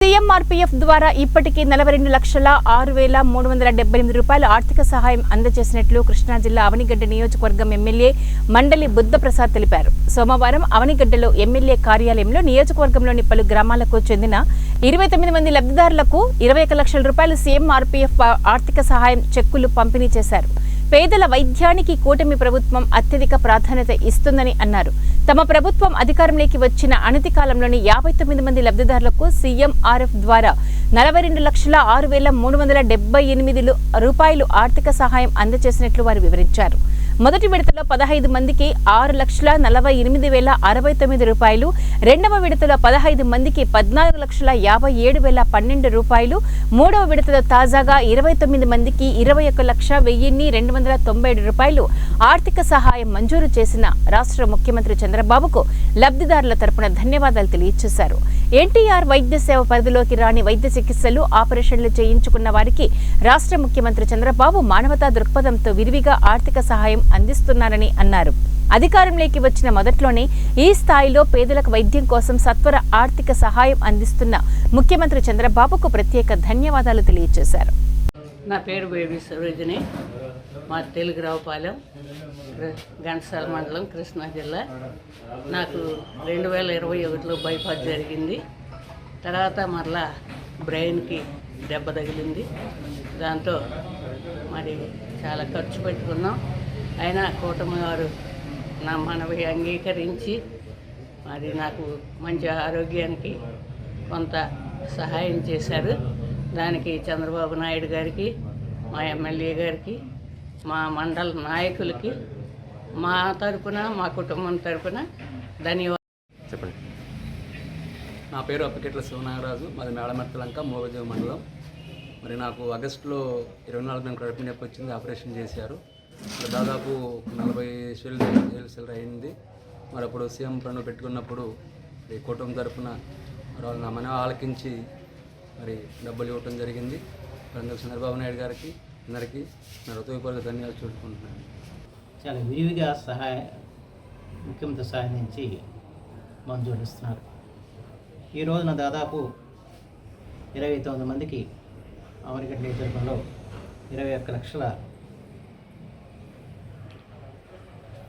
సీఎంఆర్పీఎఫ్ ద్వారా ఇప్పటికీ 42,06,378 రూపాయల ఆర్థిక సహాయం అందజేసినట్లు కృష్ణా జిల్లా అవనిగడ్డ నియోజకవర్గం ఎమ్మెల్యే మండలి బుద్ధప్రసాద్ తెలిపారు. సోమవారం అవనిగడ్డలో ఎమ్మెల్యే కార్యాలయంలో నియోజకవర్గంలోని పలు గ్రామాలకు చెందిన 29 మంది లబ్ధిదారులకు 21 లక్షల రూపాయల సీఎంఆర్పీఎఫ్ ఆర్థిక సహాయం చెక్కులు పంపిణీ చేశారు. పేదల వైద్యానికి కూటమి ప్రభుత్వం అత్యధిక ప్రాధాన్యత ఇస్తుందని అన్నారు. తమ ప్రభుత్వం అధికారంలోకి వచ్చిన అనతి కాలంలోని 59 మంది లబ్ధిదారులకు సీఎంఆర్ఎఫ్ ద్వారా 42,06,378 రూపాయలు ఆర్థిక సహాయం అందజేసినట్లు వారు వివరించారు. మొదటి విడతలో 15 మందికి 6,48,069 రూపాయలు, రెండవ విడతలో 15 మందికి 14,57,012 రూపాయలు, మూడవ విడతలో తాజాగా 29 మందికి 21,1,297 రూపాయలు ఆర్థిక సహాయం మంజూరు చేసిన రాష్ట్ర ముఖ్యమంత్రి చంద్రబాబుకు లబ్ధిదారుల తరపున ధన్యవాదాలు తెలియజేశారు. ఎన్టీఆర్ వైద్య సేవ పరిధిలోకి రాని వైద్య చికిత్సలు, ఆపరేషన్లు చేయించుకున్న వారికి రాష్ట్ర ముఖ్యమంత్రి చంద్రబాబు మానవతా దృక్పథంతో విరివిగా ఆర్థిక సహాయం అందిస్తున్నారని అన్నారు. అధికారంలోకి వచ్చిన మొదట్లోనే ఈ స్థాయిలో పేదలకు వైద్యం కోసం సత్వర ఆర్థిక సహాయం అందిస్తున్న ముఖ్యమంత్రి చంద్రబాబుకు ప్రత్యేక ధన్యవాదాలు తెలియజేశారు. నా పేరు బేబీ సరోజిని, మా తెలుగురావుపాలెం, ఘంటసాల మండలం, కృష్ణా జిల్లా. నాకు 2021లో బైపాస్ జరిగింది. తర్వాత మరలా బ్రెయిన్కి దెబ్బ తగిలింది. దాంతో మరి చాలా ఖర్చు పెట్టుకున్నాం. అయినా కూటమి వారు నా మనవి అంగీకరించి మరి నాకు మంచి ఆరోగ్యానికి కొంత సహాయం చేశారు. దానికి చంద్రబాబు నాయుడు గారికి, మా ఎమ్మెల్యే గారికి, మా మండల నాయకులకి మా తరపున, మా కుటుంబం తరపున ధన్యవాదాలు. చెప్పండి. నా పేరు అప్పికెట్ల శివనాగరాజు, మాది మేడమెత్తలంక, మోగదేవి మండలం. మరి నాకు ఆగస్టులో 24 కడుపు నొప్పి వచ్చింది, ఆపరేషన్ చేశారు. దాదాపు 40,000 అయింది. మరి అప్పుడు సీఎం ఫండ్ పెట్టుకున్నప్పుడు ఈ కుటుంబం తరఫున వాళ్ళు నా మనవి ఆలకించి మరి డబ్బులు ఇవ్వటం జరిగింది. అందుకు చంద్రబాబు నాయుడు గారికి అందరికీ నా హృదయపూర్వక ధన్యవాదాలు చూసుకుంటున్నాను. చాలా విరివిగా ముఖ్యమంత్రి సహాయం నుంచి మంజూరు ఇస్తున్నారు. ఈ రోజున దాదాపు 29 మందికి అవనిగడ్డ నియోజకవర్గంలో 21 లక్షల